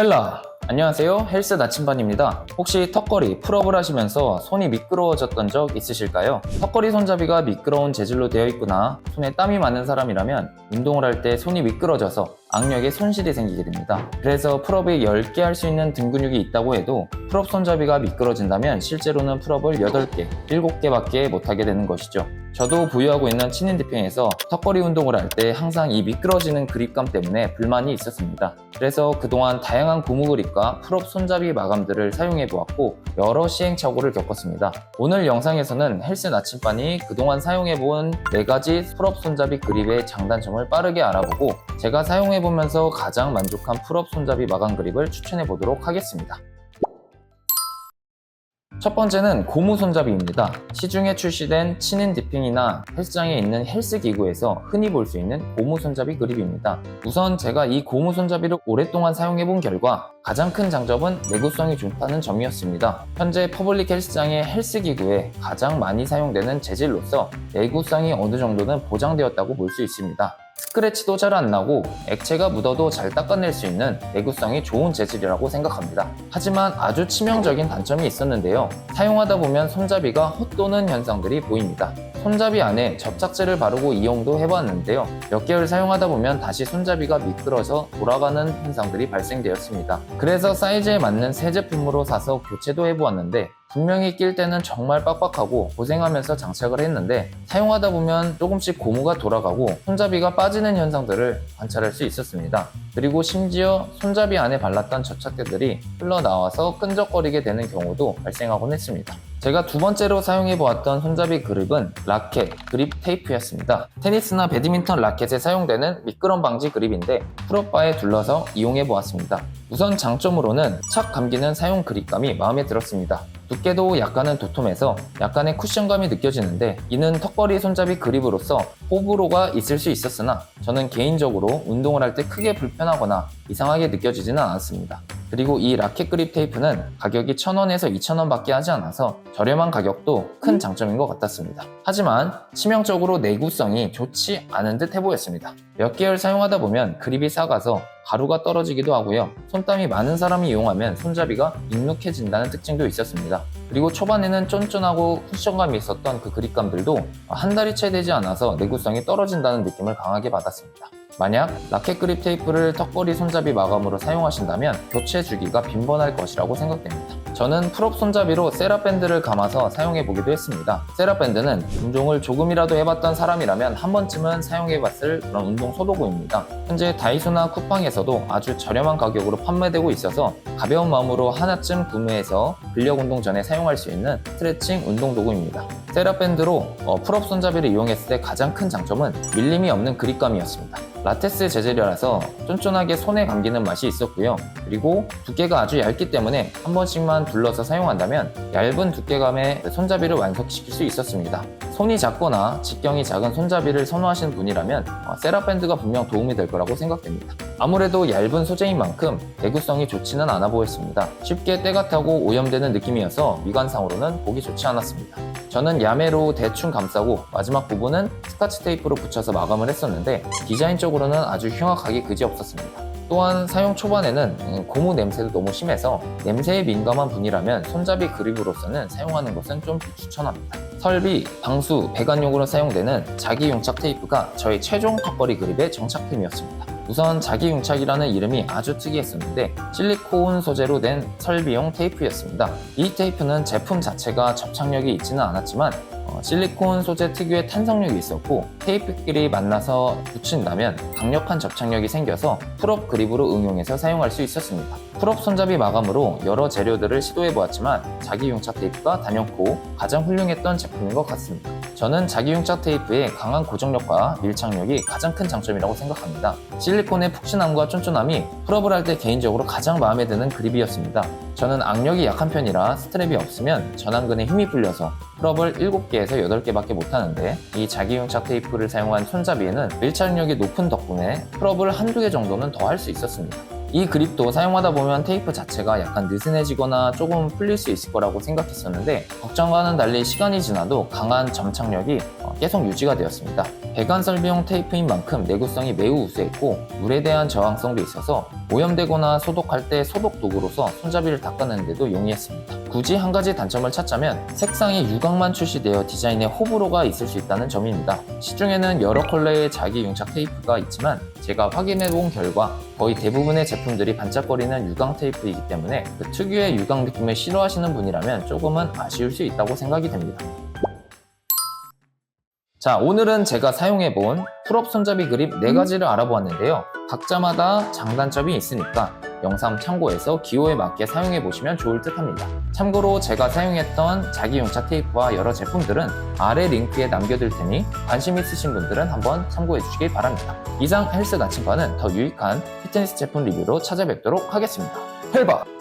헬라! 안녕하세요. 헬스 나침반입니다. 혹시 턱걸이, 풀업을 하시면서 손이 미끄러워졌던 적 있으실까요? 턱걸이 손잡이가 미끄러운 재질로 되어 있거나 손에 땀이 많은 사람이라면 운동을 할 때 손이 미끄러져서 악력에 손실이 생기게 됩니다. 그래서 풀업을 10개 할 수 있는 등 근육이 있다고 해도 풀업 손잡이가 미끄러진다면 실제로는 풀업을 8개, 7개밖에 못하게 되는 것이죠. 저도 보유하고 있는 치닌 디핑에서 턱걸이 운동을 할 때 항상 이 미끄러지는 그립감 때문에 불만이 있었습니다. 그래서 그동안 다양한 고무 그립과 풀업 손잡이 마감들을 사용해 보았고 여러 시행착오를 겪었습니다. 오늘 영상에서는 헬스 나침반이 그동안 사용해 본 4가지 풀업 손잡이 그립의 장단점을 빠르게 알아보고 제가 사용해 보면서 가장 만족한 풀업 손잡이 마감 그립을 추천해 보도록 하겠습니다. 첫 번째는 고무 손잡이입니다. 시중에 출시된 치닌 디핑이나 헬스장에 있는 헬스 기구에서 흔히 볼 수 있는 고무 손잡이 그립입니다. 우선 제가 이 고무 손잡이를 오랫동안 사용해 본 결과 가장 큰 장점은 내구성이 좋다는 점이었습니다. 현재 퍼블릭 헬스장의 헬스 기구에 가장 많이 사용되는 재질로서 내구성이 어느 정도는 보장되었다고 볼 수 있습니다. 스크래치도 잘 안 나고 액체가 묻어도 잘 닦아낼 수 있는 내구성이 좋은 재질이라고 생각합니다. 하지만 아주 치명적인 단점이 있었는데요. 사용하다 보면 손잡이가 헛도는 현상들이 보입니다. 손잡이 안에 접착제를 바르고 이용도 해봤는데요. 몇 개월 사용하다 보면 다시 손잡이가 미끄러져 돌아가는 현상들이 발생되었습니다. 그래서 사이즈에 맞는 새 제품으로 사서 교체도 해보았는데 분명히 낄 때는 정말 빡빡하고 고생하면서 장착을 했는데 사용하다 보면 조금씩 고무가 돌아가고 손잡이가 빠지는 현상들을 관찰할 수 있었습니다. 그리고 심지어 손잡이 안에 발랐던 접착제들이 흘러나와서 끈적거리게 되는 경우도 발생하곤 했습니다. 제가 두 번째로 사용해보았던 손잡이 그립은 라켓, 그립 테이프였습니다. 테니스나 배드민턴 라켓에 사용되는 미끄럼 방지 그립인데 풀업바에 둘러서 이용해보았습니다. 우선 장점으로는 착 감기는 사용 그립감이 마음에 들었습니다. 두께도 약간은 도톰해서 약간의 쿠션감이 느껴지는데 이는 턱걸이 손잡이 그립으로서 호불호가 있을 수 있었으나 저는 개인적으로 운동을 할 때 크게 불편하거나 이상하게 느껴지지는 않았습니다. 그리고 이 라켓 그립 테이프는 가격이 1,000원에서 2,000원 밖에 하지 않아서 저렴한 가격도 큰 장점인 것 같았습니다. 하지만 치명적으로 내구성이 좋지 않은 듯 해보였습니다. 몇 개월 사용하다 보면 그립이 삭아서 가루가 떨어지기도 하고요. 손땀이 많은 사람이 이용하면 손잡이가 눅눅해진다는 특징도 있었습니다. 그리고 초반에는 쫀쫀하고 쿠션감이 있었던 그 그립감들도 한 달이 채 되지 않아서 내구성이 떨어진다는 느낌을 강하게 받았습니다. 만약 라켓 그립 테이프를 턱걸이 손잡이 마감으로 사용하신다면 교체 주기가 빈번할 것이라고 생각됩니다. 저는 풀업 손잡이로 세라밴드를 감아서 사용해보기도 했습니다. 세라밴드는 운동을 조금이라도 해봤던 사람이라면 한 번쯤은 사용해봤을 그런 운동 소도구입니다. 현재 다이소나 쿠팡에서도 아주 저렴한 가격으로 판매되고 있어서 가벼운 마음으로 하나쯤 구매해서 근력 운동 전에 사용할 수 있는 스트레칭 운동 도구입니다. 세라밴드로 풀업 손잡이를 이용했을 때 가장 큰 장점은 밀림이 없는 그립감이었습니다. 라테스 재질이라서 쫀쫀하게 손에 감기는 맛이 있었고요. 그리고 두께가 아주 얇기 때문에 한 번씩만 둘러서 사용한다면 얇은 두께감의 손잡이를 완성시킬 수 있었습니다. 손이 작거나 직경이 작은 손잡이를 선호하시는 분이라면 세라밴드가 분명 도움이 될 거라고 생각됩니다. 아무래도 얇은 소재인 만큼 내구성이 좋지는 않아 보였습니다. 쉽게 때가 타고 오염되는 느낌이어서 미관상으로는 보기 좋지 않았습니다. 저는 야매로 대충 감싸고 마지막 부분은 스카치 테이프로 붙여서 마감을 했었는데 디자인적으로는 아주 흉악하게 그지없었습니다. 또한 사용 초반에는 고무 냄새도 너무 심해서 냄새에 민감한 분이라면 손잡이 그립으로서는 사용하는 것은 좀 비추천합니다. 설비, 방수, 배관용으로 사용되는 자기융착 테이프가 저의 최종 턱걸이 그립의 정착템이었습니다. 우선 자기융착이라는 이름이 아주 특이했었는데 실리콘 소재로 된 설비용 테이프였습니다. 이 테이프는 제품 자체가 접착력이 있지는 않았지만 실리콘 소재 특유의 탄성력이 있었고 테이프끼리 만나서 붙인다면 강력한 접착력이 생겨서 풀업 그립으로 응용해서 사용할 수 있었습니다. 풀업 손잡이 마감으로 여러 재료들을 시도해보았지만 자기융착 테이프가 단연코 가장 훌륭했던 제품인 것 같습니다. 저는 자기융착 테이프의 강한 고정력과 밀착력이 가장 큰 장점이라고 생각합니다. 실리콘의 푹신함과 쫀쫀함이 풀업을 할 때 개인적으로 가장 마음에 드는 그립이었습니다. 저는 악력이 약한 편이라 스트랩이 없으면 전완근에 힘이 풀려서 풀업을 7개에서 8개밖에 못하는데 이 자기융착 테이프를 사용한 손잡이에는 밀착력이 높은 덕분에 풀업을 한두 개 정도는 더 할 수 있었습니다. 이 그립도 사용하다 보면 테이프 자체가 약간 느슨해지거나 조금 풀릴 수 있을 거라고 생각했었는데 걱정과는 달리 시간이 지나도 강한 점착력이 계속 유지가 되었습니다. 배관 설비용 테이프인 만큼 내구성이 매우 우수했고 물에 대한 저항성도 있어서 오염되거나 소독할 때 소독 도구로서 손잡이를 닦아내는데도 용이했습니다. 굳이 한 가지 단점을 찾자면 색상이 유광만 출시되어 디자인에 호불호가 있을 수 있다는 점입니다. 시중에는 여러 컬러의 자기 용착 테이프가 있지만 제가 확인해본 결과 거의 대부분의 제품들이 반짝거리는 유광 테이프이기 때문에 그 특유의 유광 느낌을 싫어하시는 분이라면 조금은 아쉬울 수 있다고 생각이 됩니다. 자, 오늘은 제가 사용해본 풀업 손잡이 그립 4가지를 알아보았는데요. 각자마다 장단점이 있으니까 영상 참고해서 기호에 맞게 사용해보시면 좋을 듯 합니다. 참고로 제가 사용했던 자기용착 테이프와 여러 제품들은 아래 링크에 남겨둘 테니 관심 있으신 분들은 한번 참고해주시길 바랍니다. 이상 헬스 나침반은 더 유익한 피트니스 제품 리뷰로 찾아뵙도록 하겠습니다. 헬바!